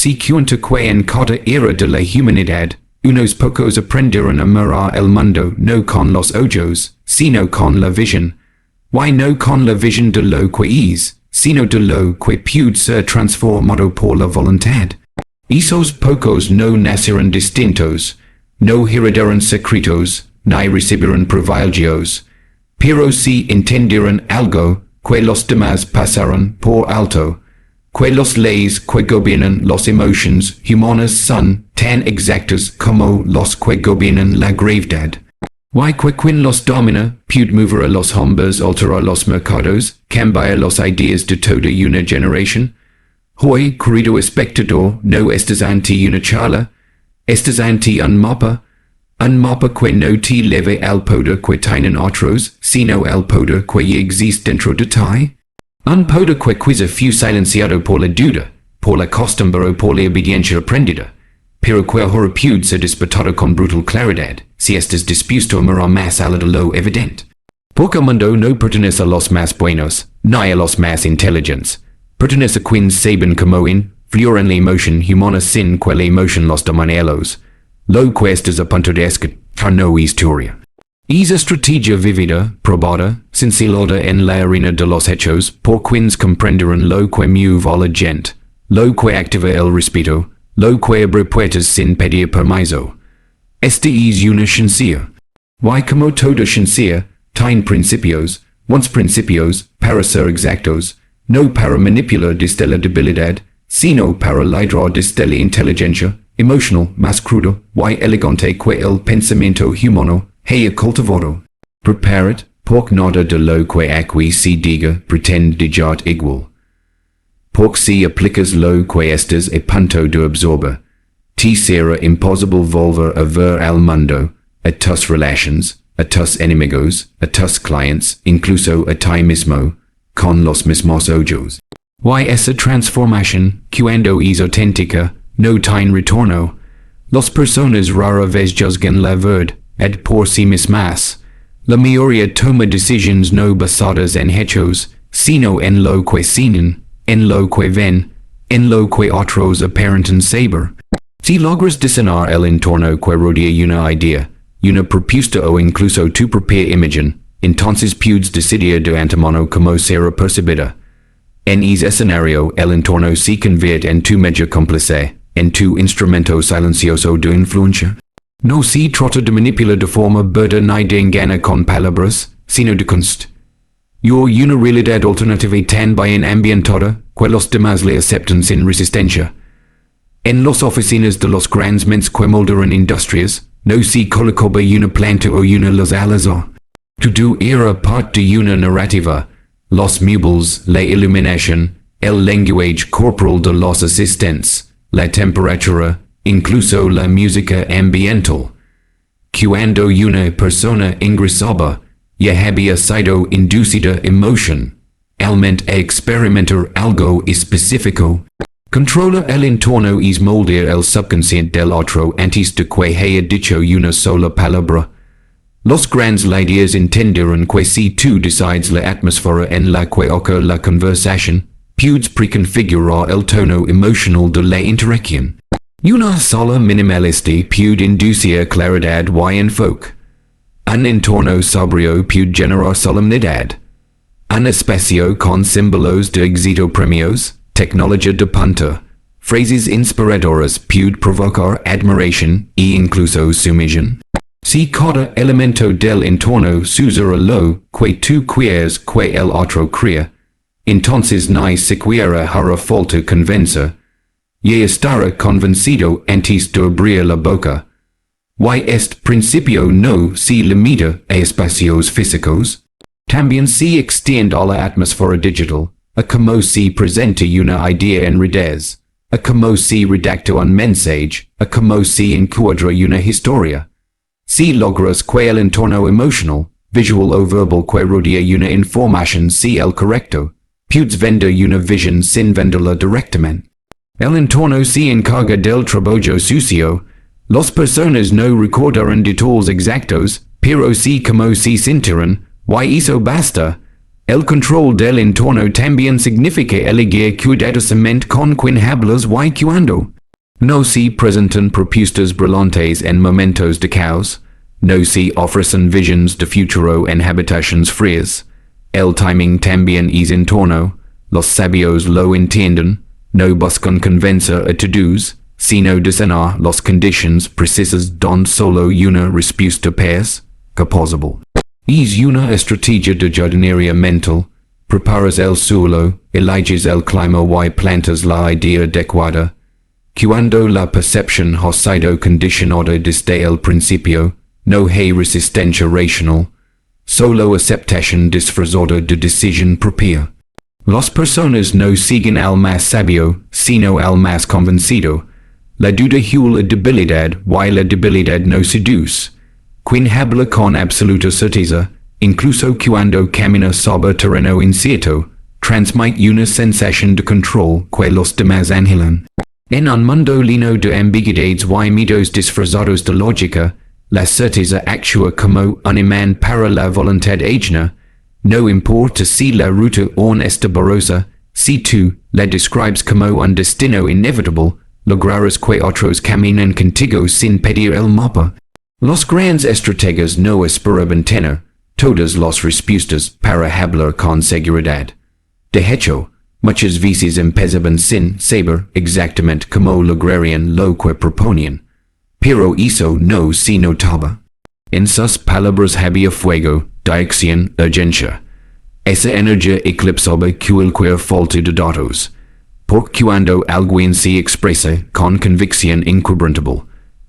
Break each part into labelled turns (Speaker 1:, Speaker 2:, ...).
Speaker 1: si cuenta que en cada era de la humanidad, unos pocos aprendieron a mirar el mundo no con los ojos, sino con la visión. Why no con la visión de lo que es, sino de lo que puede ser transformado por la voluntad. Esos pocos no nacieron distintos, no heredaron secretos, ni recibieron privilegios, pero si entendieron algo que los demás pasaron por alto, que las leyes que gobiernan las emociones humanas son tan exactas como los que gobiernan la gravedad. Why que quien los domina puede mover a los hombres, alterar los mercados, cambiar las ideas de toda una generación. Hoy, querido espectador, no estás ante una charla, estás ante un mapa que no te lleve al poder que tienen otros, sino al poder que ya existe dentro de ti. Un poder que quizá fue silenciado por la duda, por la costumbre o por la obediencia aprendida, pero que ahora puede ser despertado con brutal claridad, si estás dispuesto a mirar más allá de lo evidente. Porque el mundo no pertenece a los más buenos, ni a los más inteligentes. Pertenece a quienes saben cómo influir en la emoción humana sin que la emoción los domine ellos. Lo que estás a punto de escuchar no es teoría. Es estrategia vivida, probada, cincelada en la arena de los hechos, por quienes comprenderán lo que mueve a la gente, lo que activa el respeto, lo que abre puertas sin pedir permiso. Esta es una ciencia. Why como toda ciencia, tiene principios, para ser exactos, no para manipular desde la debilidad, sino para liderar desde la inteligencia, emocional, más crudo, y elegante que el pensamiento humano haya cultivado. Preparat, porque nada de lo que aquí se diga pretende dejar igual. Porque si aplicas lo que estás a punto de absorber, te será imposible volver a ver al mundo, a tus relations, a tus enemigos, a tus clientes, incluso a ti mismo, con los mismos ojos. Y esa transformación, cuando es auténtica, no tiene retorno. Las personas rara vez juzgan la verdad por sí mismas. La mayoría toma decisiones no basadas en hechos, sino en lo que sienten, en lo que ven, en lo que otros aparentan saber. Si logras diseñar el entorno que rodea una idea, una propuesta o incluso tu propia imagen, entonces puedes decidir de antemano cómo será percibida. En ese escenario, el entorno se convierte en tu medio cómplice, en tu instrumento silencioso de influencia. No se trata de manipular de forma burda ni de engañar con palabras, sino de una realidad alternativa tan bien ambientada que los demás le aceptan sin resistencia. En las oficinas de los grandes mentes que moldean industrias, no se colocaba una planta o una luz al azar. Todo era parte de una narrativa. Los muebles, la iluminación, el lenguaje corporal de los asistentes, la temperatura, incluso la música ambiental. Cuando una persona ingresaba, ya había sido inducida emoción, almente a experimentar algo específico. Controla el entorno es moldear el subconsciente del otro antes de que haya dicho una sola palabra. Los grandes líderes entendieron que si tú decides la atmósfera en la que ocurre la conversación, puedes preconfigurar el tono emocional de la interacción. Una sala minimalista puede inducir claridad y enfoque. Un entorno sobrio puede generar solemnidad. Un espacio con símbolos de éxito premios, tecnología de punta, frases inspiradoras puede provocar admiración e incluso sumisión. Si cada elemento del entorno sucede lo que tú quieres que el otro crea, entonces ni siquiera hará falta convencer. Ya estará convencido antes de abrir la boca. Y este principio no se limita a espacios físicos. También se extiende a la atmósfera digital, a cómo se presenta una idea en redes, a cómo se redacta un mensaje, a cómo se encuadra una historia. Si logras que el entorno emocional, visual o verbal que rodea una información sea el correcto, puedes vender una visión sin venderla directamente. El entorno se encarga del trabajo sucio. Las personas no recordarán detalles exactos, pero sí cómo se sentirán, y eso basta. El control del entorno también significa elegir cuidadosamente con quien hablas y cuando. No se presentan propuestas brillantes en momentos de caos. No se ofrecen visions de futuro en habitaciones frías. El timing también es en torno. Los sabios lo entienden. No buscan convencer a todos, sino diseñar las condiciones precisas don solo una respuesta paz, que posible. Es una estrategia de jardinería mental. Preparas el suelo, eliges el clima y plantas la idea adecuada. Cuando la percepción ha sido condicionada desde el principio, no hay resistencia racional, solo aceptación disfrazada de decisión propia. Las personas no siguen al más sabio, sino al más convencido. La duda hula la debilidad y la debilidad no seduce. Quien habla con absoluta certeza, incluso cuando camina sobre terreno incierto, transmite una sensación de control que los demás anhelan. En un mundo lleno de ambiguidades y mitos disfrazados de lógica, la certeza actúa como un imán para la voluntad ajena. No importa si la ruta aún está borrosa, si tú la describes como un destino inevitable, lograrás que otros caminen contigo sin pedir el mapa. Los grandes estrategas no esperaban tener todas las respuestas para hablar con seguridad. De hecho, muchas veces empezaban sin saber exactamente cómo lograrían lo que proponían. Pero eso no se notaba. En sus palabras había fuego, dirección, urgencia. Esa energía eclipsaba cualquier falta de datos. Por cuando alguien se expresa con convicción inquebrantable,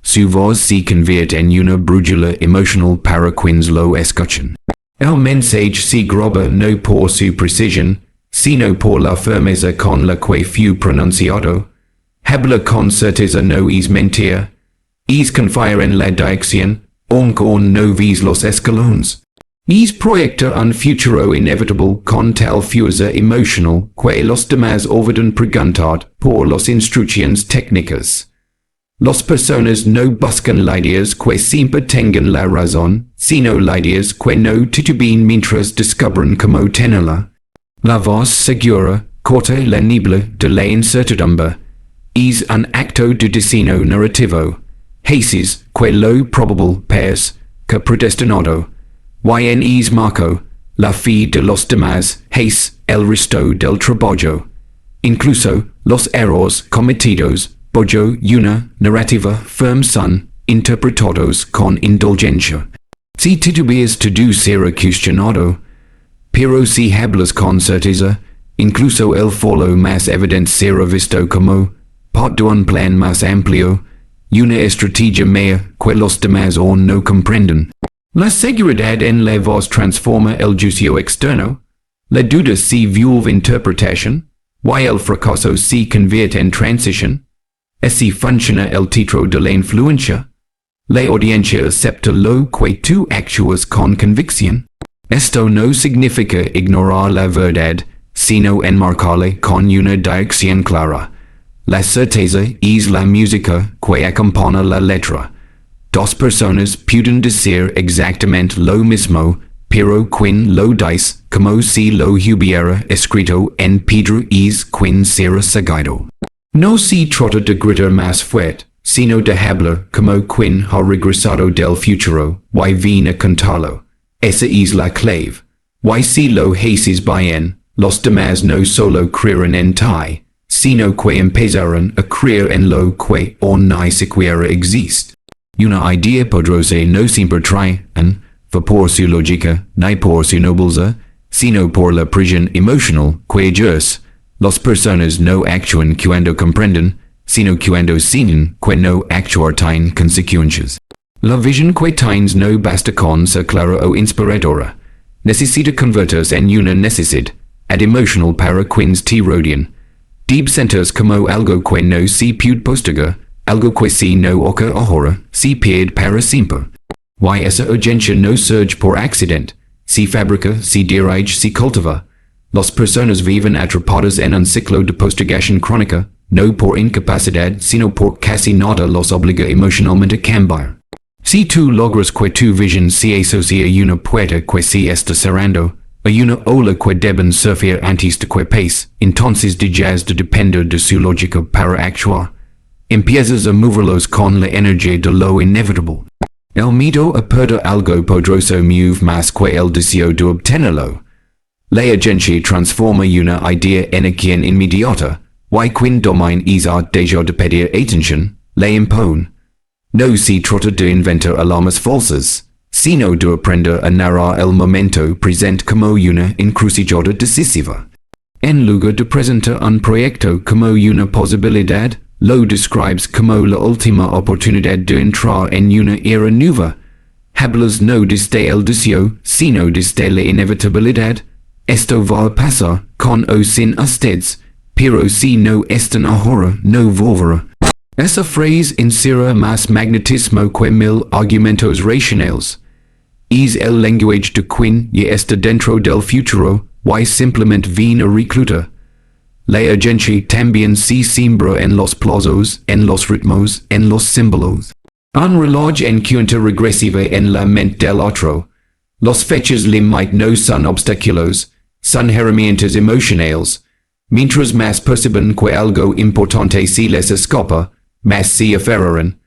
Speaker 1: su voz se convierte en una brújula emocional para quienes lo escuchan. El mensaje se graba no por su precisión, sino por la firmeza con la que fue pronunciado. Habla con certeza no es mentira. Es confiar en la dirección, aunque no ves los escalones. Es proyectar un futuro inevitable con tal fuerza emocional que los demás olvidan preguntar por las instrucciones técnicas. Las personas no buscan ideas que siempre tengan la razón, sino ideas que no titubean mientras descubren cómo tenerla. La voz segura corta la niebla de la incertidumbre. Es un acto de diseño narrativo. Haces que lo probable parece que predestinado. Y en es marco la fe de los demás es el resto del trabajo. Incluso los errores cometidos bajo una narrativa firme son interpretados con indulgencia. Si titubeas todo será cuestionado. Pero si hablas con certeza, incluso el follow más evidente será visto como parte de un plan más amplio, una estrategia mea que los demás aún no comprenden. La seguridad en la voz transforma el juicio externo, la duda se vuelve interpretación, y el fracaso se convierte en transición. Así funciona el teatro de la influencia. La audiencia acepta lo que tú actúas con convicción. Esto no significa ignorar la verdad, sino enmarcarla con una dirección clara. La certeza es la música que acompaña la letra. Dos personas pueden decir exactamente lo mismo, pero quien lo dice como si lo hubiera escrito en piedra es quien será seguido. No se trata de gritar más fuerte, sino de hablar como quien ha regresado del futuro y viene a contarlo. Esa es la clave. Y si lo haces bien, los demás no solo creerán en ti, sino que empezarán a creer en lo que aún ni siquiera existe. Una idea poderosa no siempre trae por su lógica, ni por su nobleza, sino por la presión emocional que ejerce. Las personas no actúan cuando comprenden, sino cuando sienten que no actuar tiene consecuencias. La visión que tienes no basta con ser clara o inspiradora. Necesita convertirse en una necesidad emocional para quienes te rodean. Debe sentirse como algo que no se puede postergar, algo que si no ocurre ahora, se pierde para siempre. Y esa urgencia no surge por accidente, se fabrica, se dirige, se cultiva. Las personas viven atrapadas en un ciclo de postergación crónica, no por incapacidad, sino por casi nada los obliga emocionalmente a cambiar. Si tú logras que tu visión se asocie a una puerta que se está cerrando, una ola que deben surfir antes de que pace, entonces dejas de depender de su lógica para actuar. Empiezas a moverlos con la energía de lo inevitable. El miedo a perder algo poderoso mueve más que el deseo de obtenerlo. La agencia transforma una idea en acción inmediata, y quien domina esa deja de pedir atención, la impone. No se trata de inventar alarmas falsas, sino de aprender a narrar el momento presente como una encrucijada decisiva. En lugar de presentar un proyecto como una posibilidad, lo describes como la última oportunidad de entrar en una era nueva. Hablas no desde el deseo, sino desde la inevitabilidad. Esto va a pasar, con o sin ustedes, pero si no están ahora, no volverá. Esa frase encierra más magnetismo que 1000 argumentos racionales. Es el lenguaje de quien ya está dentro del futuro, y simplemente viene a reclutar. La agencia también se siembra en los plazos, en los ritmos, en los símbolos. Un reloj en cuenta regresiva en la mente del otro. Los fechas límite no son obstáculos, son herramientas emocionales. Mientras más perciben que algo importante se les escapa, más se aferran.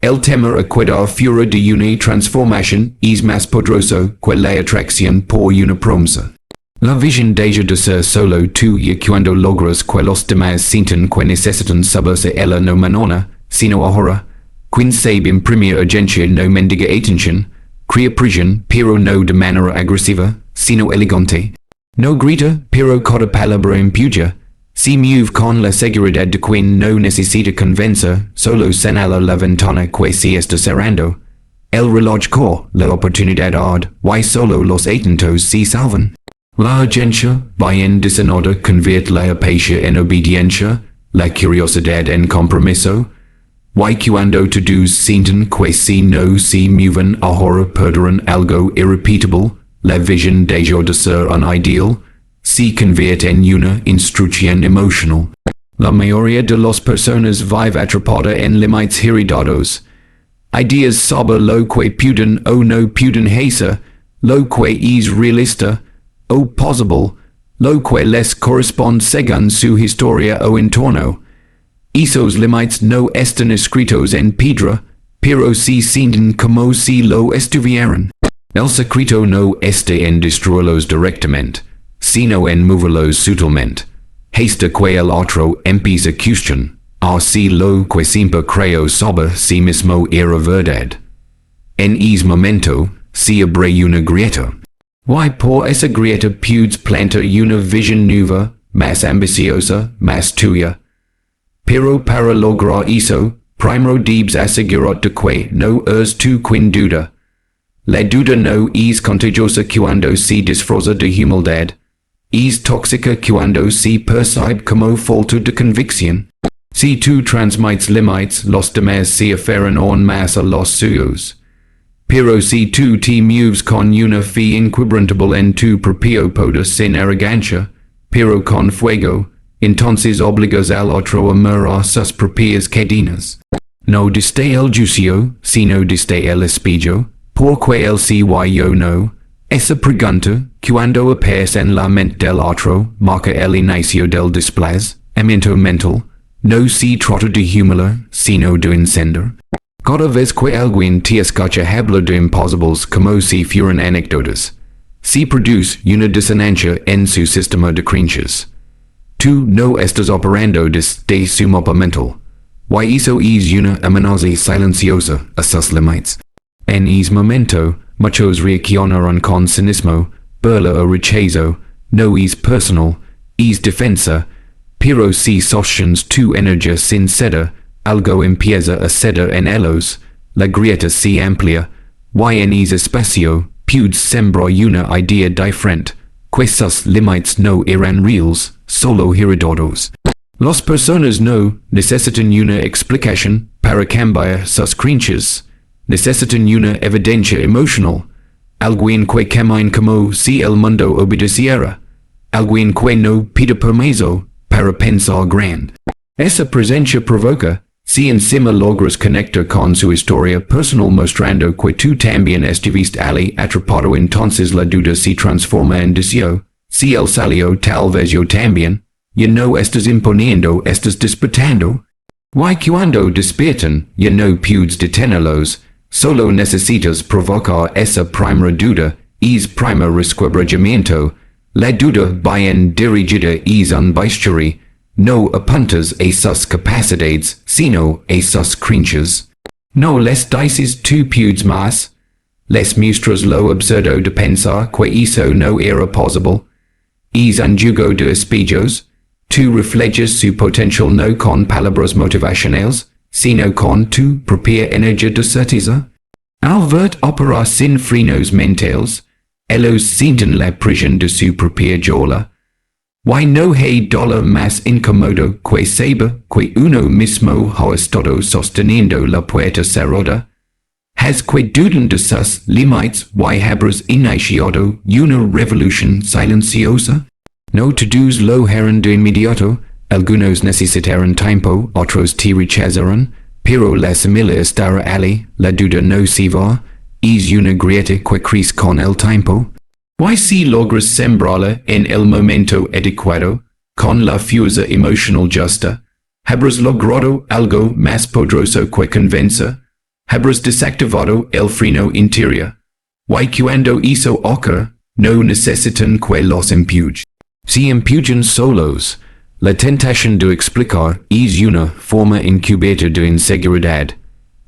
Speaker 1: El temor a quedar fuera de una transformación es más poderoso que la atracción por una promesa. La visión deja de ser solo tuya cuando logras que los demás sientan que necesitan saberse ella no mañana, sino ahora. Quien sabe imprimir agencia no mendiga atención, crea presión, pero no de manera agresiva, sino elegante. No grita, pero cada palabra empuja. Se mueve con la seguridad de quien no necesita convencer, solo señala la ventana que se está cerrando. El reloj corre, la oportunidad arde, y solo los atentos se salvan. La agencia, bien diseñada, convierte la apatia en obediencia, la curiosidad en compromiso. Y cuando todos sienten que si no se mueven ahora perderán algo irrepetible, la visión deja de ser un ideal, se convierte en una instrucción emocional. La mayoría de las personas vive atrapada en límites heredados. Ideas sobre lo que pueden o no pueden hacer, lo que es realista o posible, lo que les corresponde según su historia o entorno. Esos límites no están escritos en piedra, pero se sienten como si lo estuvieran. El secreto no está en destruirlos directamente, sino en moverlos sutilmente. Hasta que el otro empieza a cuestionar, si lo que siempre creyó sobre sí mismo era verdad. En ese momento, se abre una grieta. Y por esa grieta puedes plantar una visión nueva, más ambiciosa, más tuya. Pero para lograr eso, primero debes asegurarte de que no es tú quien duda. La duda no es contagiosa cuando se disfraza de humildad. Es tóxica cuando se percibe como falta de convicción. Si tú transmites límites, los demás se aferran aún más a los suyos. Pero si tú te mueves con una fe inquebrantable en tu propio poder sin arrogancia, pero con fuego, entonces obligas al otro a mirar sus propias cadenas. No desde el juicio, sino desde el espejo, porque el sí y yo no. Esa pregunta, cuando aparece en la mente del otro, marca el inicio del desplazamiento mental. No se trata de humilar, sino de encender. Cada vez que alguien te escucha hablar de imposibles como si fueran anécdotas, se produce una disonancia en su sistema de creencias. Tú no estás operando desde su mapa mental. Y eso es una amenaza silenciosa a sus límites. En ese momento, muchos reaccionarán con cinismo, burla o rechazo. No es personal, es defensa. Pero si sostienes tu energía sin ceder, algo empieza a ceder en ellos, la grieta se amplia, y en ese espacio, puedes sembrar una idea diferente, que sus límites no eran reales, solo heredados. Las personas no necesitan una explicación para cambiar sus creencias, necesitan una evidencia emocional, alguien que camine como si el mundo obedeciera, alguien que no pida permiso para pensar grande. Esa presencia provoca, Si encima logras conectar con su historia personal mostrando que tú también estuviste allí atrapado entonces la duda se transforma en deseo. Si él salió tal vez yo también. Ya no estás imponiendo, estás despertando. Why cuando despiertan, ya no puedes detenerlos. Solo necesitas provocar esa primera duda, es primer resquebrajamiento. La duda bien dirigida es un bisturi. No apuntas a sus capacidades, sino a sus creencias. No les dices tú puedes más. Les muestras lo absurdo de pensar que eso no era posible. Es un juego de espejos. Tú reflejas su potencial no con palabras motivacionales, sino con tu propia energía de certeza. Al ver operar sin frenos mentales, ellos sienten la presión de su propia jola. Why no hay dollar más incómodo que saber que uno mismo ha estado sosteniendo la puerta cerrada? Has que dudan de sus límites why habrás iniciado una revolución silenciosa? No todos lo harán de inmediato, algunos necesitarán tiempo, otros te rechazarán, pero la semilla estará allí, la duda no se va, es una grieta que crece con el tiempo. Why si logras sembrarla en el momento adecuado, con la fuerza emocional justa, habrás logrado algo más poderoso que convencer, habrás desactivado el freno interior. Why cuando eso ocurre, no necesitan que los empuje. Si empujan solos, la tentación de explicar es una forma encubierta de inseguridad.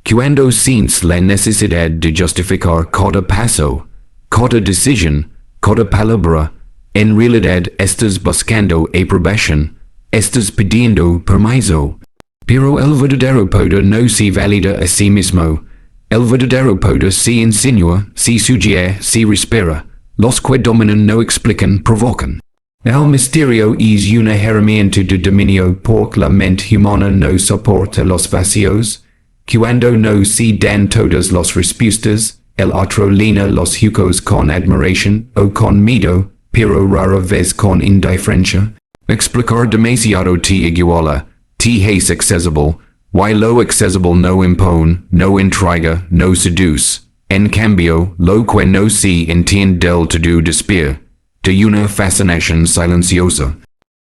Speaker 1: Cuando sientes la necesidad de justificar cada paso, cada decisión, cada palabra, en realidad estás buscando aprobación, estás pidiendo permiso. Pero el verdadero poder no se valida a sí mismo. El verdadero poder se insinúa, se sugiere, se respira. Los que dominan no explican, provocan. El misterio es una herramienta de dominio porque la mente humana no soporta los vacíos. Cuando no se dan todas las respuestas, el otro llena los huecos con admiración o con miedo, pero rara vez con indiferencia. Explicar demasiado te iguala, te hace accesible, why lo accesible no impone, no intriga, no seduce. En cambio, lo que no se entiende del todo despierta de una fascinación silenciosa.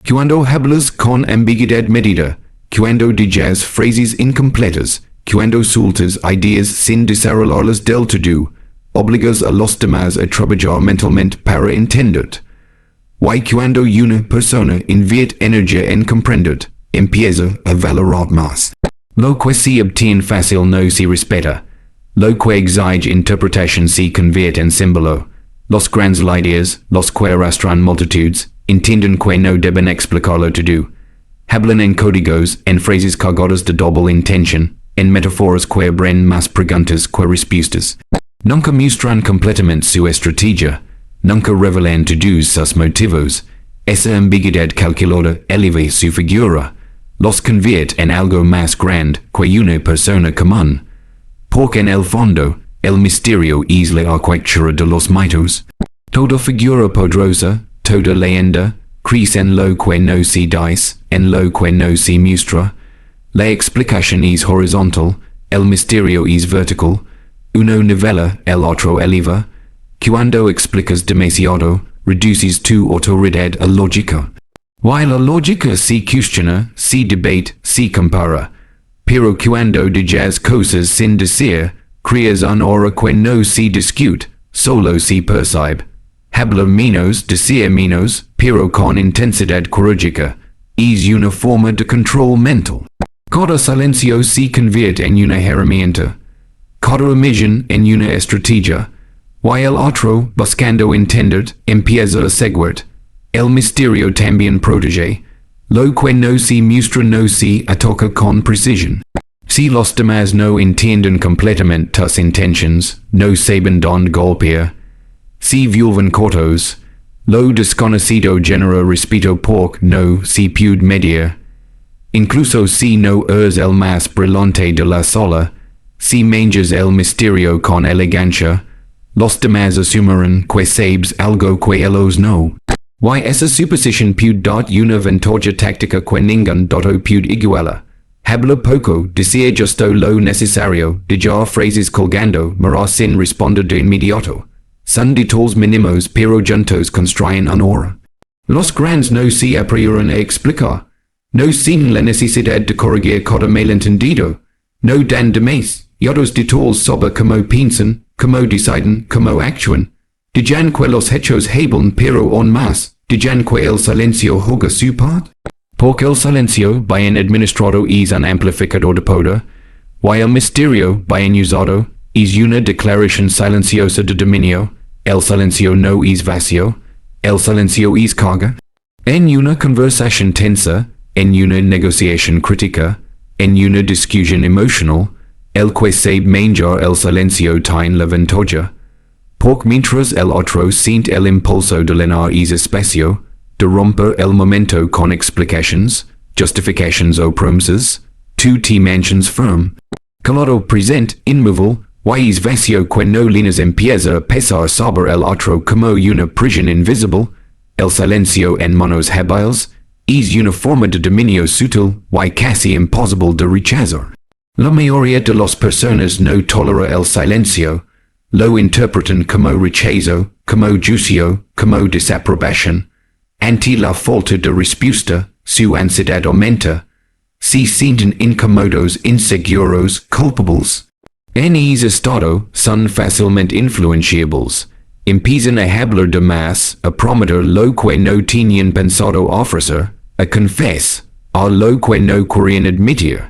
Speaker 1: Cuando hablas con ambiguidad medida, cuando dices frases incompletas, cuando sueltas ideas sin desarrollarlas del todo, obligas a los demás a trabajar mentalmente para entender. Why cuando una persona invierte energía en comprender, empieza a valorar más. Lo que se obtiene fácil no se respeta. Lo que exige interpretación se convierte en símbolo. Los grandes ideas, los que arrastran multitudes, entienden que no deben explicarlo todo. Hablan en códigos, en frases cargadas de doble intención, en metáforas que abren más preguntas que respuestas. Nunca muestran completamente su estrategia, nunca revelan todos sus motivos. Esa ambiguidad calculada eleva su figura, los convierte en algo más grande que una persona común. Porque en el fondo, el misterio es la arquitectura de los mitos. Toda figura poderosa, toda leyenda, crece en lo que no se dice, en lo que no se muestra. La explicación es horizontal, el misterio es vertical. Uno nivela, el otro eleva. Cuando explicas demasiado, reduces tu autoridad a lógica. While la lógica se cuestiona, se debate, se compara. Pero cuando dices cosas sin decir, creas un aura que no se discute, solo se percibe. Habla menos, decir menos, pero con intensidad quirúrgica. Es una forma de control mental. Cada silencio se convierte en una herramienta. Cada omisión en una estrategia. Y el otro, buscando entender, empieza a seguir. El misterio también protege. Lo que no se muestra no se ataca con precisión. Si los demás no entienden completamente tus intenciones, no saben dónde golpear. Si vuelven cortos, lo desconocido genera respeto porque no se puede medir. Incluso si no eres el más brillante de la sala, si manejas el misterio con elegancia, los demás asumirán que sabes algo que ellos no. Y esa suposición puede dar una ventaja táctica que ningún dato puede igualar. Habla poco, decía justo lo necesario, dejar frases colgando, mirar sin responder de inmediato. Son detalles mínimos pero juntos construyen una hora. Los grandes no se aprieran a explicar. No sin la necesidad de corregir cada malentendido. No dan de más, otros detalles sobre cómo piensan, cómo deciden, cómo actúan. Dejan que los hechos hablen pero aún más, dejan que el silencio juega su parte. Porque el silencio, bien administrado, es un amplificador de poder, y el misterio, bien usado, es una declaración silenciosa de dominio. El silencio no es vacío, el silencio es carga. En una conversación tensa, en una negociación crítica, en una discusión emocional, el que sabe manejar el silencio tiene la ventaja. Porque mientras el otro siente el impulso de llenar ese espacio, de romper el momento con explications, justifications o promesas, tú te mantienes firme. Calado present, inmóvil, y es vacío que no líneas empieza a pesar sobre el otro como una prisión invisible. El silencio en manos hábiles es una forma de dominio sutil y casi imposible de rechazar. La mayoría de las personas no tolera el silencio, lo interpretan como rechazo, como juicio, como desaprobación. Ante la falta de respuesta, su ansiedad aumenta. Se sienten incómodos, inseguros, culpables. En ese estado, son fácilmente influenciables. Empiezan a hablar de más, a prometer lo que no tenían pensado ofrecer, a confesar lo que no querían admitir.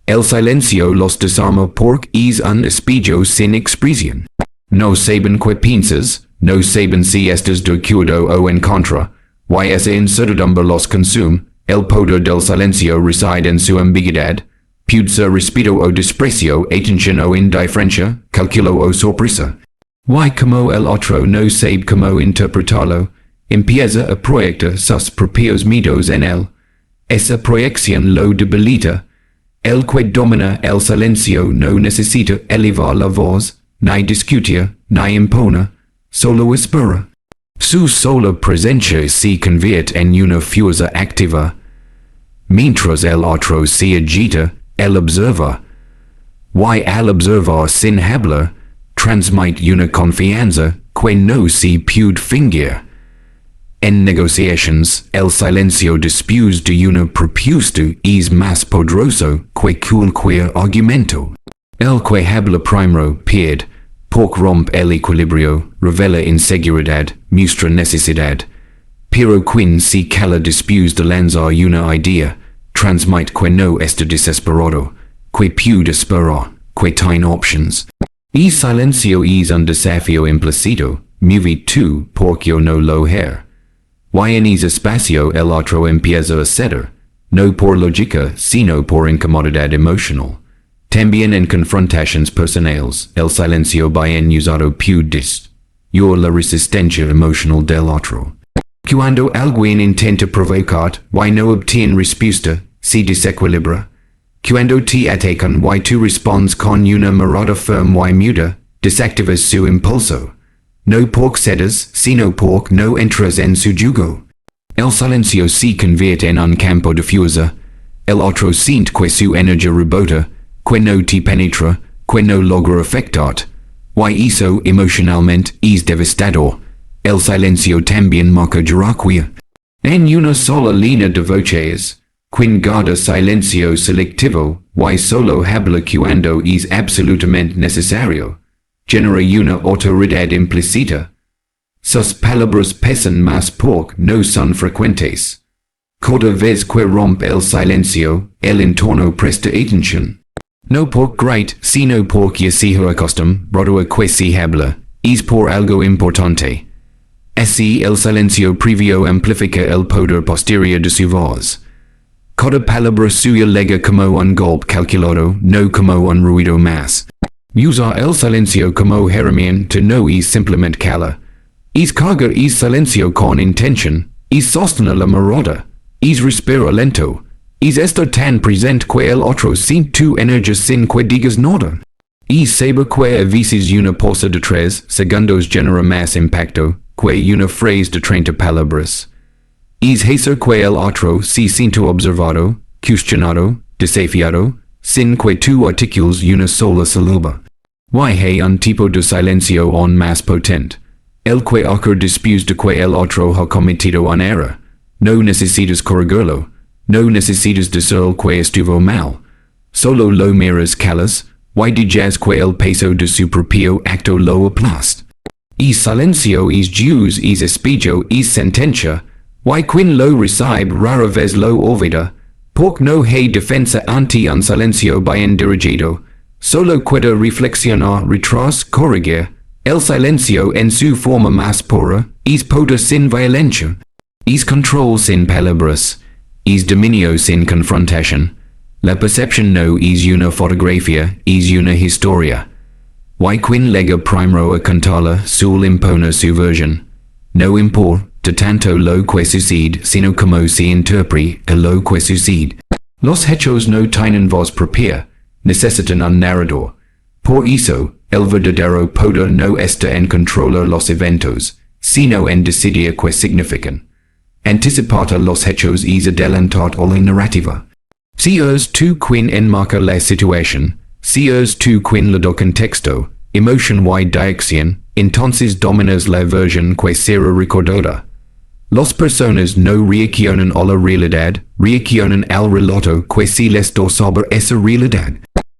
Speaker 1: El silencio los desarma porque es un espejo sin expresión. No saben qué piensas, no saben si estás de acuerdo o en contra. Y esa incertidumbre los consume. El poder del silencio reside en su ambigüedad. Puede ser respeto o desprecio, atención o indiferencia, cálculo o sorpresa. Y como el otro no sabe cómo interpretarlo, empieza a proyectar sus propios miedos en él. Esa proyección lo debilita. El que domina el silencio no necesita elevar la voz, ni discutir, ni impone, solo espera. Su sola presencia se convierte en una fuerza activa. Mientras el otro se agita, él observa. Y al observar sin hablar, transmite una confianza que no se puede fingir. En negociaciones, el silencio después de una propuesta es más poderoso que cualquier argumento. El que habla primero pierde, porque rompe el equilibrio, revela inseguridad, muestra necesidad. Pero quien se cala después de lanzar una idea, transmite que no está desesperado, que puede esperar, que tiene options. El silencio es un desafío implícito, muy tú porque yo no lo her. Y en ese espacio el otro empieza a ceder, no por lógica, sino por incomodidad emocional. También en confrontaciones personales, el silencio bien usado puede disminuir la resistencia emocional del otro. Cuando alguien intenta provocar y no obtiene respuesta, se desequilibra. Cuando te atacan y tú respondes con una mirada firme y muda, desactivas su impulso. No porque cedas, sino porque no entras en su yugo. El silencio se convierte en un campo de fuerza. El otro siente que su energía rebota, que no te penetra, que no logra afectarte. Y eso emocionalmente es devastador. El silencio también marca jerarquía. En una sola línea de voces, quien guarda silencio selectivo, y solo habla cuando es absolutamente necesario, genera una autoridad implícita. Sus palabras pesan más porque no son frecuentes. Cada vez que rompe el silencio, el entorno presta atención. No por great, sino porque ya se acostumbrado a que se habla, es por algo importante. Así el silencio previo amplifica el poder posterior de su voz. Cada palabra suya llega como un golpe calculado, no como un ruido más. Usar el silencio como herramienta no es simplemente cala. Es cargar el silencio con intención, es sostener la mirada, es respirar lento. Es estar tan presente que el otro siente tu energía sin que digas nada. Es saber que a veces una pausa de 3 segundos genera más impacto que una frase de 30 palabras. Es hacer que el otro se sienta observado, cuestionado, desafiado, sin que tú articules una sola sílaba. Y hay un tipo de silencio aún más potente. El que ocurre después de que el otro ha cometido un error. No necesitas corregirlo. No necesitas decir que estuvo mal. Solo lo miras calas, y dices que el peso de su propio acto lo aplasta. Y silencio es jus es espejo es sentencia, y quien lo recibe rara vez lo olvida, porque no hay defensa ante un silencio bien dirigido. Solo queda reflexionar retras corregir. El silencio en su forma más pura es poder sin violencia. Es control sin palabras. Es dominio sin confrontación. La percepción no es una fotografía, es una historia. Y quien lega primero a contarla sul impone su versión. No importa tanto lo que sucede, sino como se interpreta lo que sucede. Los hechos no tienen voz propia, necesitan un narrador. Por eso, el verdadero poder no está en controlar los eventos, sino en decidir qué significan. Anticipar los hechos es adelantar a la narrativa. Si eres tú quien enmarca la situación, si eres tú quien le da contexto, emoción y dirección, entonces dominas la versión que será recordada. Las personas no reaccionan a la realidad, reaccionan al relato que se les da sobre esa realidad.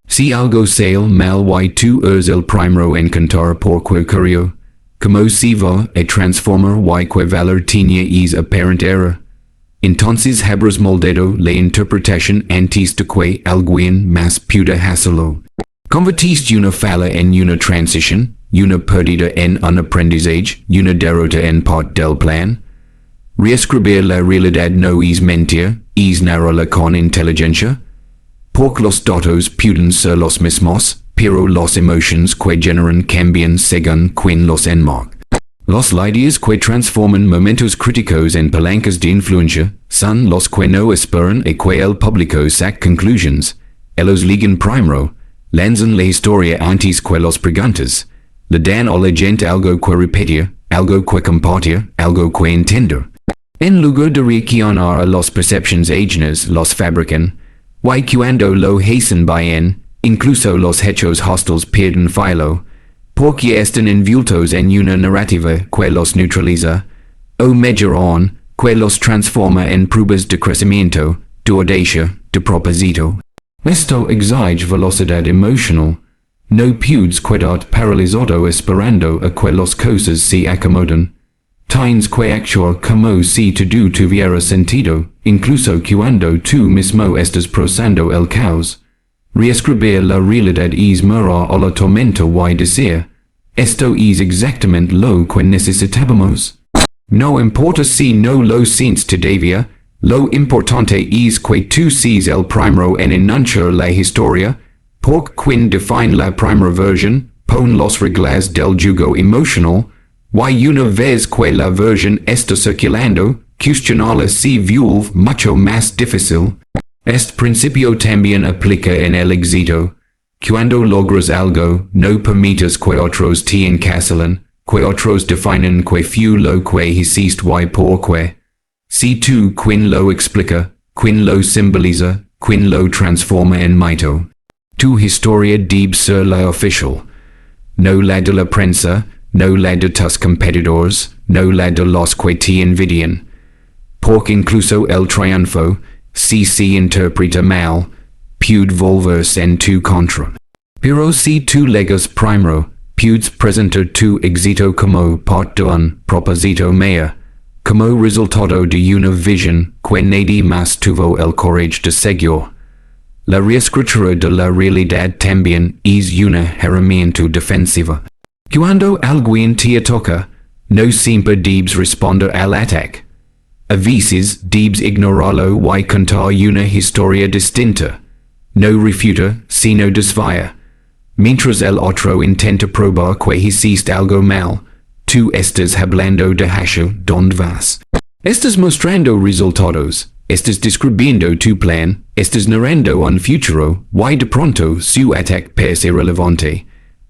Speaker 1: Si algo sale mal y tú eres el primero en contar por qué ocurrió, como se va a transformar y qué valor tenía esa apparent error. Entonces habrás moldeado la interpretación antes de que alguien más pueda hacerlo. Convertiste una falla en una transición, una pérdida en un aprendizaje, una derrota en parte del plan. Reescribir la realidad no es mentir, es narrarla con inteligencia. Porque los datos pueden ser los mismos, pero las emociones que generan cambian según quien los enmarca. Los ideas que transforman momentos críticos en palancas de influencia son los que no esperan a que el público saque conclusiones. Ellos ligan primero, lanzan la historia antes que los preguntas, le dan a la gente algo que repetir, algo que compartir, algo que entender. En lugar de reaccionar a las percepciones ajenas, los fabrican, y cuando lo hacen bien, incluso los hechos hostiles pierden filo, porque están envueltos en una narrativa que los neutraliza, o mejor aún, que los transforma en pruebas de crecimiento, de audacia, de propósito. Esto exige velocidad emocional. No puedes quedar paralizado esperando a que las cosas se acomoden. Tienes que actuar como si todo tuviera sentido, incluso cuando tú mismo estás procesando el caos. Reescribir la realidad es mirar a la tormenta y decir, esto es exactamente lo que necesitábamos. No importa si no lo sientes todavía, lo importante es que tú seas el primero en enunciar la historia, porque quien define la primera versión, pon las reglas del juego emocional, y una vez que la versión está circulando, cuestionarla se vuelve mucho más difícil. Este principio también aplica en el éxito. Cuando logras algo, no permitas que otros te encarcelen, que otros definen que fue lo que hiciste y por qué. Si tú quien lo explica, quien lo simboliza, quien lo transforma en mito. Tu historia debe ser la oficial. No la de la prensa, no la de tus competidores, no la de los que te envidian. Porque incluso el triunfo, si se interpreta mal, puede volverse en tu contra. Pero si tú legas primero, puedes presentar tu éxito como parte de un propósito mayor, como resultado de una visión que nadie más tuvo el coraje de seguir. La reescritura de la realidad también es una herramienta defensiva. Cuando alguien te ataca, no siempre debes responder al ataque. A veces debes ignorarlo y contar una historia distinta. No refuta, sino desvía. Mientras el otro intenta probar que hiciste algo mal, tú estás hablando de hacia dónde vas. Estás mostrando resultados, estás describiendo tu plan, estás narrando un futuro, y de pronto su ataque parece relevante.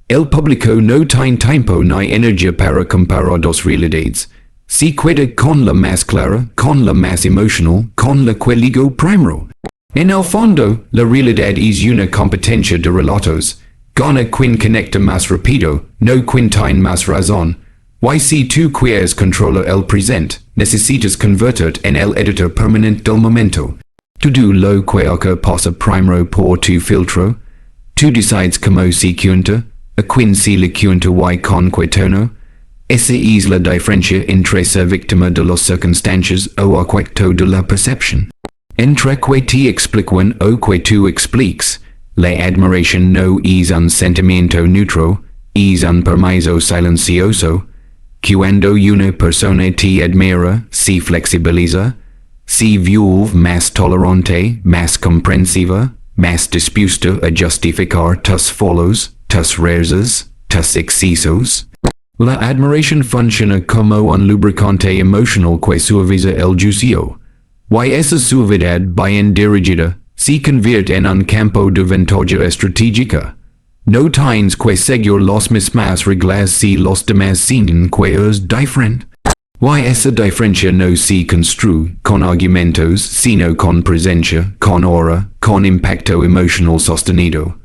Speaker 1: El público no tiene tiempo ni energía para comparar dos realidades. Se queda con la más clara, con la más emocional, con la que ligó primero. En el fondo, la realidad es una competencia de relatos. Gana quien conecta más rápido, no quien tiene más razón. Y si tú quieres controlar el presente, necesitas convertir en el editor permanente del momento. Todo lo que pasa primero por tu filtro. Tú decides cómo se cuenta, a quien se le cuenta y con qué tono. Esa es la diferencia entre ser víctima de las circunstancias o arquitecto de la percepción. Entre que te explican o que tú expliques, la admiración no es un sentimiento neutro, es un permiso silencioso. Cuando una persona te admira, se flexibiliza, se vuelve más tolerante, más comprensiva, más dispuesta a justificar tus fallos, tus rerzas, tus excesos. La admiración funciona como un lubricante emocional que suaviza el juicio. Y esa suavidad bien dirigida se convierte en un campo de ventaja estratégica. No tienes que seguir las mismas reglas si los demás sienten que es diferente. Y esa diferencia no se construye con argumentos, sino con presencia, con aura, con impacto emocional sostenido.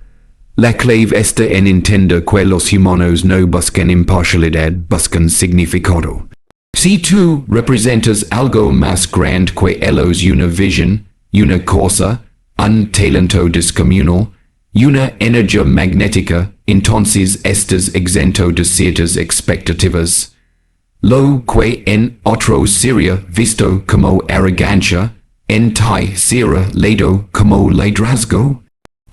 Speaker 1: La clave está en entender que los humanos no buscan imparcialidad, buscan significado. Si tú representas algo más grande que ellos, una visión, una cosa, un talento descomunal, una energía magnética, entonces estás exento de ciertas expectativas. Lo que en otros sería visto como arrogancia, en ti será leído como liderazgo.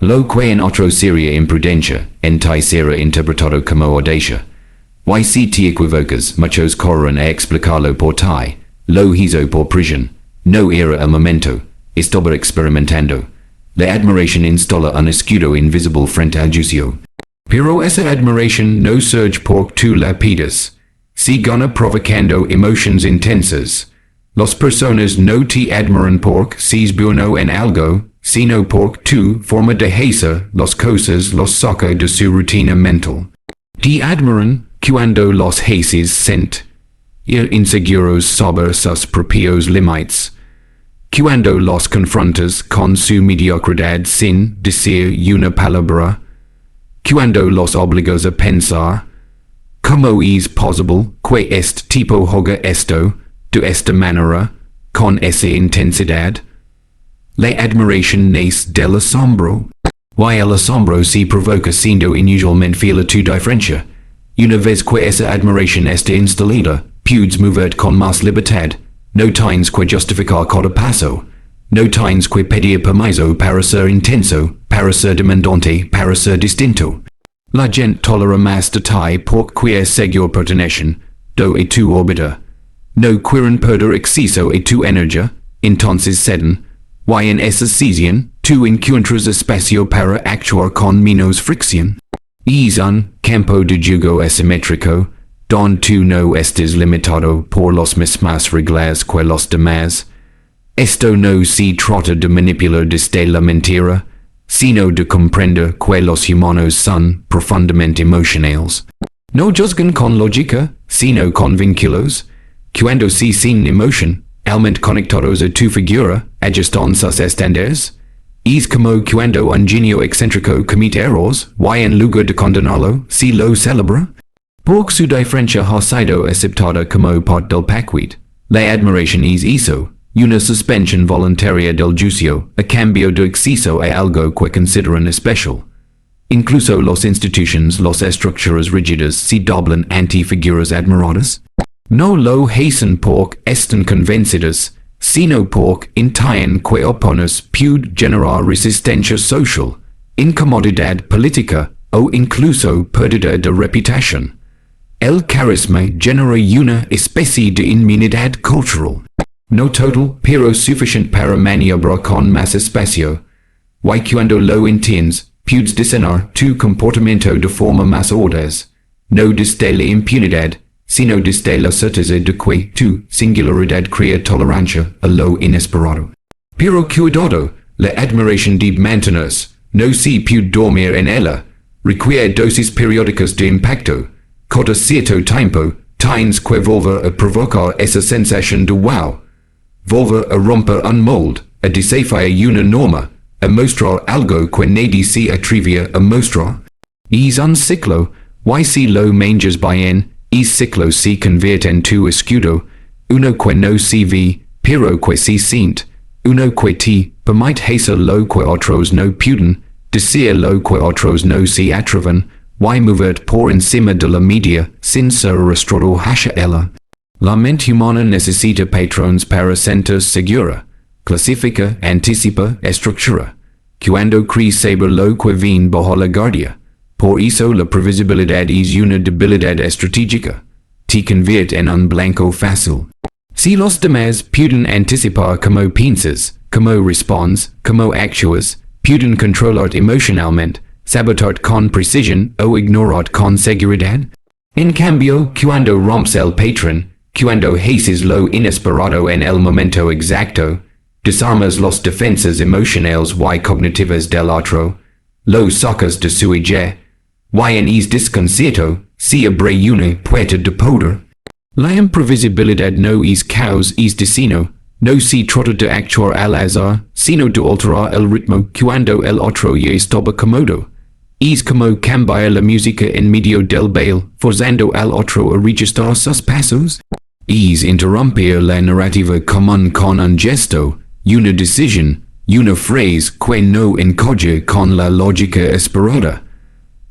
Speaker 1: Lo que en otros sería imprudencia, en ti será interpretado como audacia. Y si te equivocas, muchos corren a explicarlo por ti. Lo hizo por prisión. No era el momento. Estaba experimentando. La admiración instala un escudo invisible frente al juicio. Pero esa admiración no surge porque tú la pidas. Se gana provocando emociones intensas. Las personas no te admiran porque seas bueno en algo, sino porque tu forma de hacer las cosas los saca de su rutina mental. Te admiran cuando los haces inseguros sobre sus propios límites. Cuando los confrontas con su mediocridad sin decir una palabra. Cuando los obligas a pensar. ¿Cómo es posible que este tipo haga esto, de esta manera, con esa intensidad? La admiración nace del asombro. Y el asombro se provoca siendo inusualmente fiel a tu diferencia. Una vez que esa admiración está instalada, puedes moverte con más libertad. No tienes que justificar cada paso. No tienes que pedir permiso para ser intenso, para ser demandante, para ser distinto. La gente tolera más de ti porque quiere seguir pertenecen, do a tu órbita. No quieren perder exceso a tu energía, entonces ceden. Y en esa cesión, tú encuentras espacio para actuar con menos fricción. Es un campo de juego asimétrico, donde tú no estás limitado por las mismas reglas que los demás. Esto no se trata de manipular desde la mentira, sino de comprender que los humanos son profundamente emocionales. No juzgan con lógica, sino con vínculos. Cuando se sin emoción, almente conectados a tu figura, ajustan sus estándares. Es como cuando un genio excéntrico comete errores, y en lugar de condenarlo, se lo celebra. Porque su diferencia ha sido aceptada como parte del paquete. La admiración es eso, una suspensión voluntaria del juicio, a cambio de acceso a algo que consideran especial. Incluso las instituciones, las estructuras rígidas se doblan ante figuras admiradas. No lo hacen porque están convencidas, sino porque entienden que apenas puede generar resistencia social, incomodidad política o incluso pérdida de reputación. El carisma genera una especie de inmunidad cultural. No total, pero suficiente para maniobrar con más espacio. Y cuando lo entiendes, puedes diseñar tu comportamiento de forma más audaz. No desde la impunidad, sino desde la certeza de que tu singularidad crea tolerancia a lo inesperado. Pero cuidado, la admiración debe mantenerse, no se puede dormir en ella. Requiere dosis periódicas de impacto. Cada cierto tiempo, tienes que volver a provocar esa sensación de wow. Volver a romper un molde, a desafia una norma, a mostrar algo que nadie se atrevia a mostrar. Es un ciclo, y si lo manges bien, es ciclo se convierte en tu escudo, uno que no se ve, pero que se siente, uno que te permite hacer lo que otros no pueden, decir lo que otros no se atreven, y mover por encima de la media sin ser arrastrado hacia ella. La mente humana necesita patrones para sentirse segura, clasifica, anticipa, estructura. Cuando cree saber lo que viene bajo la guardia. Por eso la previsibilidad es una debilidad estratégica. Te convierte en un blanco fácil. Si los demás pueden anticipar cómo piensas, cómo respondes, cómo actúas, pueden controlarte emocionalmente, sabotarte con precisión o ignorarte con seguridad. En cambio, cuando rompes el patrón, cuando haces lo inesperado en el momento exacto, desarmas las defensas emocionales y cognitivas del otro, lo sacas de su eje, y en es desconcierto, se abre una puerta de poder. La imprevisibilidad no es caos es destino, no se trata de actuar al azar, sino de alterar el ritmo cuando el otro ya estaba cómodo. Es como cambiar la música en medio del baile, forzando al otro a registrar sus pasos. Es interrumpir la narrativa común con un gesto, una decisión, una frase que no encaja con la lógica esperada.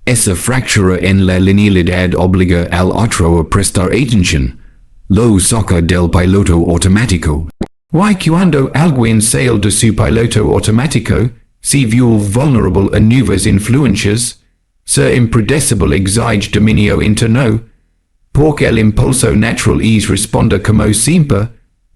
Speaker 1: Esa fractura en la linealidad obliga al otro a prestar atención. Lo saca del piloto automático. Y cuando alguien sale de su piloto automático, se vuelve vulnerable a nuevas influencias. Ser impredecible exige dominio interno. Porque el impulso natural es responder como siempre,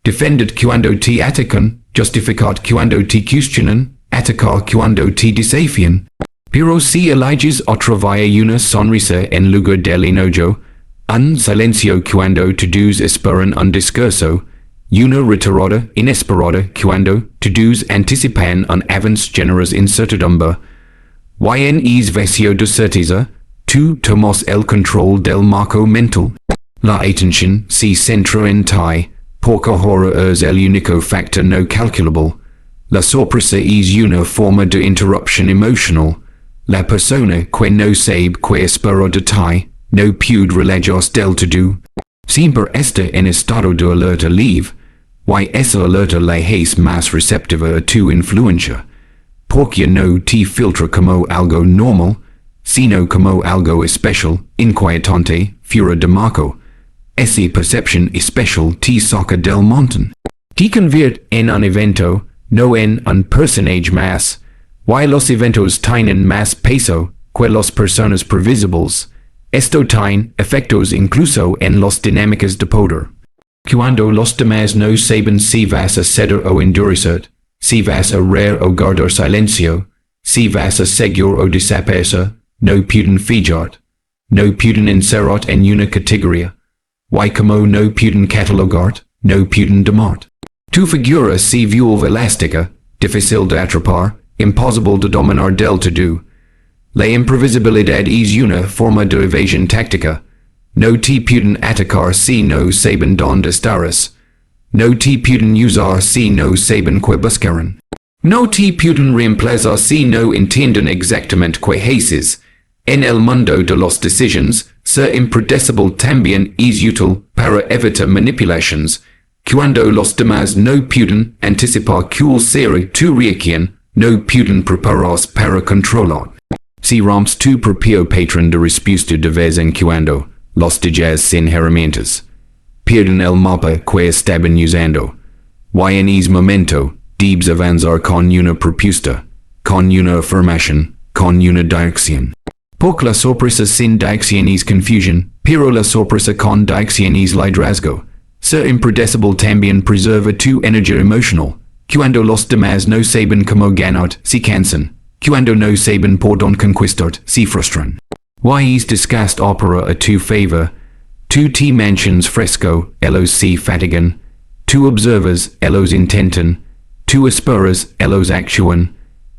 Speaker 1: defender cuando te atacan, justificar cuando te cuestionan, atacar cuando te desafían. Pero si eliges otra vía una sonrisa en lugar del enojo, un silencio cuando todos esperan un discurso, una retirada inesperada cuando todos anticipan un avance generoso incertidumbre, y en es vacío de certeza, tú tomas el control del marco mental. La atención se centra en ti, porque ahora es el único factor no calculable. La sorpresa es una forma de interrupción emocional. La persona que no sabe que espera de ti, no puede relajarse del todo. Siempre está en estado de alerta leve, y esa alerta la hace más receptiva a tu influencia. Porque no te filtra como algo normal, sino como algo especial, inquietante, fuera de marco. Esa percepción especial te saca del montón. Te convierte en un evento, no en un personaje más. Y los eventos tienen más peso que las personas previsibles. Esto tiene efectos incluso en las dinámicas de poder. Cuando los demás no saben si vas a ceder o endurecer, si vas a reír o guardar silencio, si vas a seguir o desaparecer, no pueden fijarte. No pueden encerrarte en una categoría. Y como no pueden catalogarte, no pueden domarte. Tu figura se vuelve elástica, difícil de atrapar, imposible de dominar del todo. La imprevisibilidad es una forma de evasión táctica. No te pueden atacar si no saben dónde estarás. No te pueden usar si no saben qué buscarán. No te pueden reemplazar si no entienden exactamente qué haces. En el mundo de las decisiones, ser impredecible también es útil para evitar manipulaciones. Cuando los demás no pueden anticipar cuál será tu reacción, no pueden prepararse para controlar. Si rompes tu propio patrón de respuesta de vez en cuando, los dejas sin herramientas. Pierden el mapa que estaban usando. Y en ese momento, debes avanzar con una propuesta, con una afirmación, con una dirección. Porque la sorpresa sin dirección es confusión, pero la sorpresa con dirección es liderazgo. Ser impredecible también preserva tu energía emocional. Cuando los demás no saben cómo ganarte, se cansan. Cuando no saben por dónde conquistarte, se frustran. Y es desgaste opera a tu favor. Tu te mantienes fresco, ellos se fatigan. Tu observas, ellos intentan. Tu esperas, ellos actúan.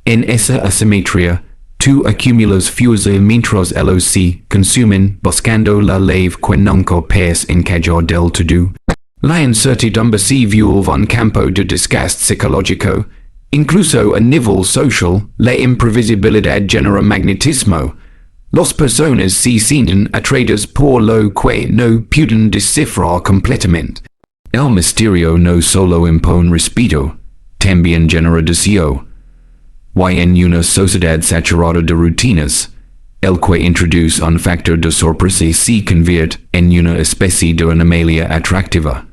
Speaker 1: En esa asimetría, tu acumulas fuerza mientras ellos se consumen buscando la leve que nunca puedes encajar del todo. La incertidumbre se vuelve un campo de desgaste psicológico. incluso a nivel social, la imprevisibilidad genera magnetismo. Las personas se sienten atraídas por lo que no pueden descifrar completamente. El misterio no solo impone respeto, también genera deseo. Y en una sociedad saturada de rutinas, el que introduce un factor de sorpresa se convierte en una especie de anomalía atractiva.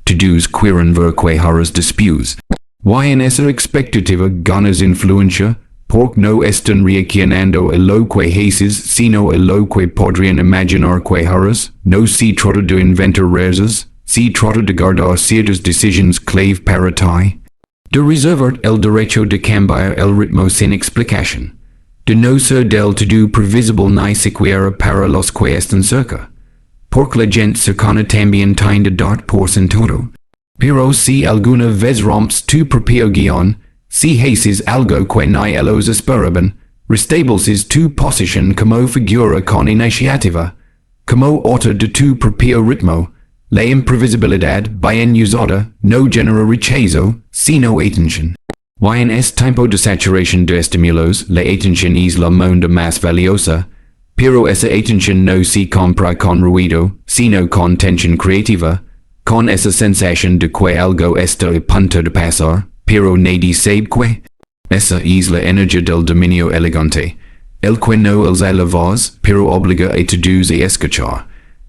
Speaker 1: Todos quieren ver que harás después. Y en esa expectativa ganas influencia, porque no están reaccionando a lo que haces, sino a lo que podrían imaginar que harás. No se trata de inventar razas, se trata de guardar ciertas decisiones clave para ti. De reservar el derecho de cambiar el ritmo sin explicación. De no ser del todo previsible ni siquiera para los que están cerca. Porque la gente cercana también tiende a dar por sentado. Pero si alguna vez rompes tu propio guión, si haces algo que ni ellos esperaban, restableces tu posición como figura con iniciativa, como autor de tu propio ritmo, la imprevisibilidad bien usada no genera rechazo, sino atención. Y en este tiempo de saturación de estímulos, la atención es la moneda más valiosa, pero esa atención no se compra con ruido, sino con tensión creativa, con esa sensación de que algo está a punto de pasar, pero nadie sabe que. Esa es la energía del dominio elegante, el que no alza la voz, pero obliga a todos a escuchar,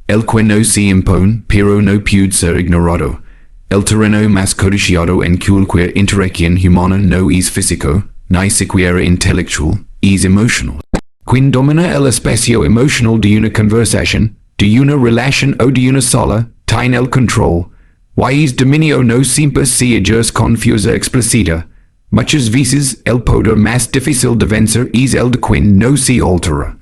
Speaker 1: el que no se impone, pero no puede ser ignorado. El terreno más codiciado en cualquier interacción humana no es físico, ni siquiera intelectual, es emocional. Quien domina el espacio emocional de una conversación, de una relación o de una sala, tiene el control. Y es dominio no siempre se ejerce con fuerza explícita. Muchas veces el poder más difícil de vencer es el de quien no se altera.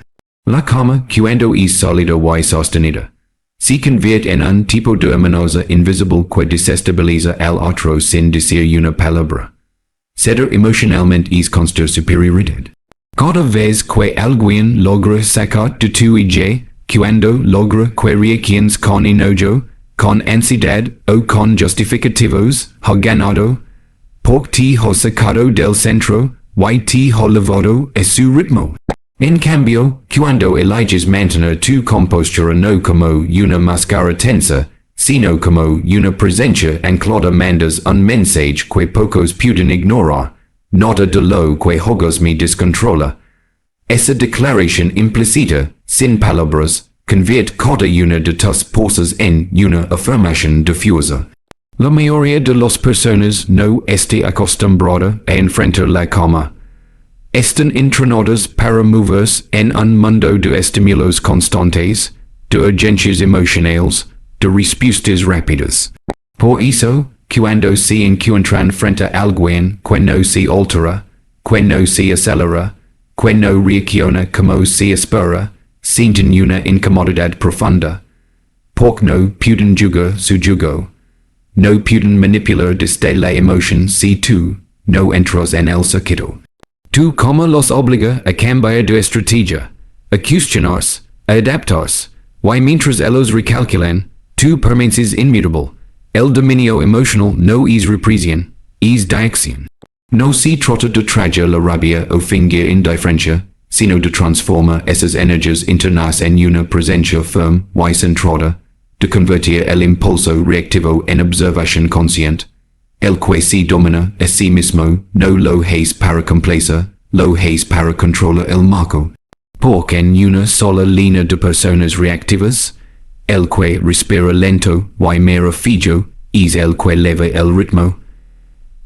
Speaker 1: La calma, cuando es sólida y sostenida, se convierte en un tipo de amenaza invisible que desestabiliza al otro sin decir una palabra. Ceder emocionalmente es construir superioridad. Cada vez que alguien logra sacar de tu idea, cuando logra que reacciones con enojo, con ansiedad o con justificativos, ha ganado, porque te ha sacado del centro, y te ha llevado a su ritmo. En cambio, cuando eliges mantener tu compostura no como una máscara tensa, sino como una presencia anclada mandas un mensaje que pocos pueden ignorar, nada de lo que hagas me descontrola. Esa declaración implícita, sin palabras, convierte cada una de tus poses en una afirmación difusa. La mayoría de las personas no está acostumbrada a enfrentar la calma. Están entrenadas para moverse en un mundo de estímulos constantes, de urgencias emocionales, de respuestas rápidas. Por eso, cuando se encuentran frente a alguien que no se altera, que no se acelera, que no reacciona como se espera, sienten una incomodidad profunda. Porque no pueden jugar su juego. No pueden manipular desde la emoción si tú no entras en el circuito. Tú como los obliga a cambiar de estrategia, a cuestionarse, a adaptarse, y mientras ellos recalculan, tú permaneces inmutable. El dominio emocional no es represión, es dirección. No se trata de traer la rabia o fingir indiferencia, sino de transformar esas energías internas en una presencia firme y centrada, de convertir el impulso reactivo en observación consciente. El que se domina a sí mismo no lo hace para complacer, lo hace para controlar el marco. Porque en una sola línea de personas reactivas, el que respira lento y mira fijo es el que eleva el ritmo.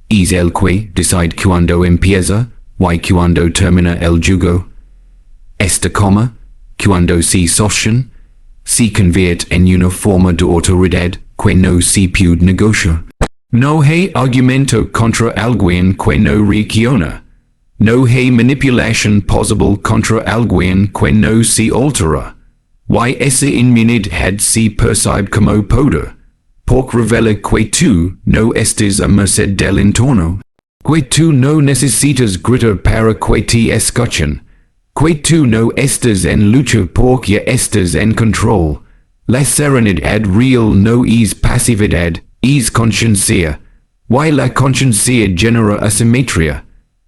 Speaker 1: Es el que decide cuando empieza y cuando termina el juego. Esta coma, cuando se sostiene, se convierte en una forma de autoridad que no se puede negociar. No hay argumento contra alguien que no reacciona. No hay manipulación posible contra alguien que no se altera. Y esa inmunidad se percibe como poder, porque revela que tú no estás a merced del entorno. Que tú no necesitas gritar para que te escuchen. Que tú no estás en lucha porque ya estás en control. La serenidad real no es pasividad, es conciencia. y la conciencia genera asimetria,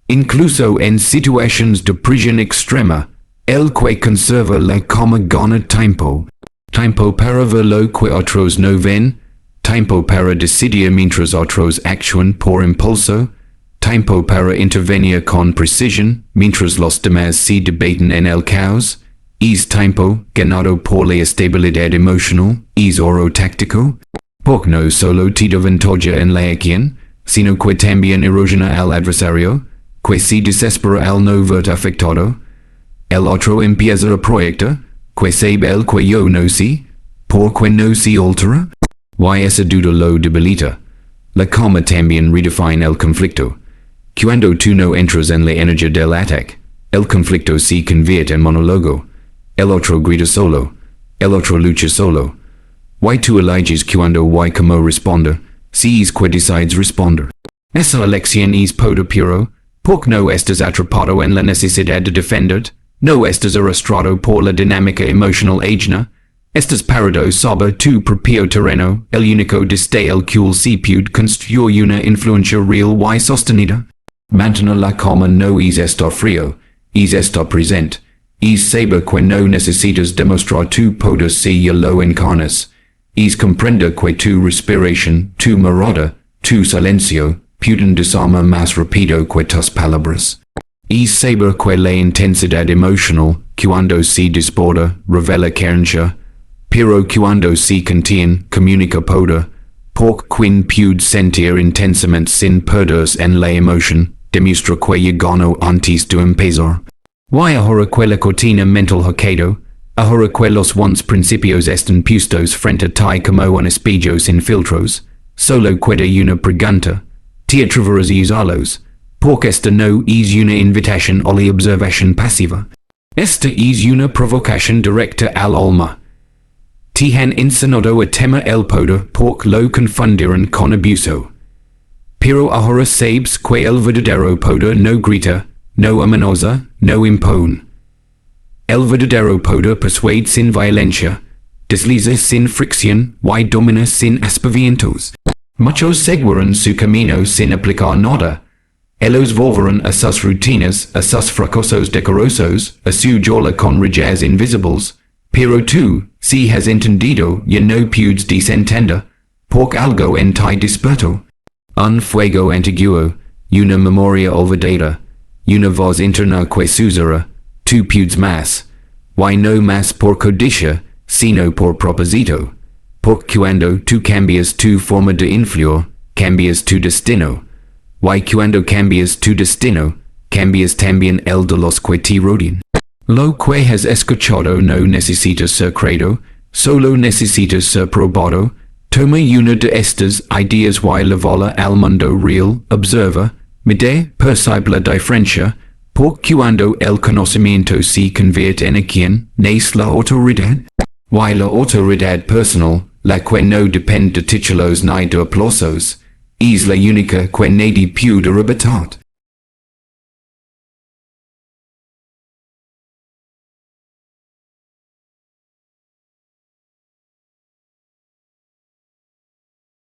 Speaker 1: incluso en situaciones de prisión extrema, el que conserva la calma gana tiempo. Tiempo para ver lo que otros no ven, tiempo para decidir mientras otros actúan por impulso, tiempo para intervenir con precisión mientras los demás se debaten en el caos, es tiempo ganado por la estabilidad emocional, es oro táctico, porque no solo te desventaja en la acción, sino que también erosiona al adversario, que se desespera al no verte afectado, el otro empieza a proyectar, que sabe el que yo no sé, porque no se altera, y esa duda lo debilita. La calma también redefine el conflicto. Cuando tú no entras en la energía del ataque, el conflicto se convierte en monólogo. El otro grita solo, el otro lucha solo. Y tú eliges cuando y cómo responder, si es que decides responder. Esa elección es poder puro, porque no estás atrapado en la necesidad de defenderte, no estás arrastrado por la dinámica emocional ajena, estás parado sobre tu propio terreno, el único desde el cual se puede construir una influencia real y sostenida. Mantener la calma no es estar frío, es estar presente, es saber que no necesitas demostrar tu poder si ya lo encarnas, es comprender que tu respiración, tu mirada, tu silencio, pueden desarmar más rápido que tus palabras. Es saber que la intensidad emocional, cuando se desborda, revela carencia, pero cuando se contiene, comunica poder, porque quien puede sentir intensamente sin perderse en la emoción, demuestra que ya ganó antes de empezar. Y ahora que la cortina mental ha caído, ahora que los once principios están puestos frente a ti como un espejo sin filtros, solo queda una pregunta, ¿te atreverás a usarlos? Porque esta no es una invitación a la observación pasiva. Esta es una provocación directa al alma. Te han enseñado a temer el poder porque lo confundirán con abuso. Pero ahora sabes que el verdadero poder no grita, no amenaza, no impone. El verdadero poder persuade sin violencia, desliza sin fricción y domina sin aspavientos. Muchos seguirán su camino sin aplicar nada. Ellos volverán a sus rutinas, a sus fracasos decorosos, a su yola con rayas invisibles. Pero tú, si has entendido, ya no puedes desentender, porque algo en ti despertó. Un fuego antiguo, una memoria olvidada, una voz interna que susurra, tú puedes más, y no más por codicia, sino por propósito. Porque cuando tú cambias tu forma de influir, cambias tu destino. Y cuando cambias tu destino, cambias también el de los que te rodean. Lo que has escuchado no necesita ser creído, solo necesitas ser probado. Toma una de estas ideas y lévala al mundo real, observa, mide, percibe la diferencia, porque cuando el conocimiento se convierte en acción, nace la autoridad. Y la autoridad personal, la que no depende de títulos ni de aplausos, es la única que nadie puede arrebatar.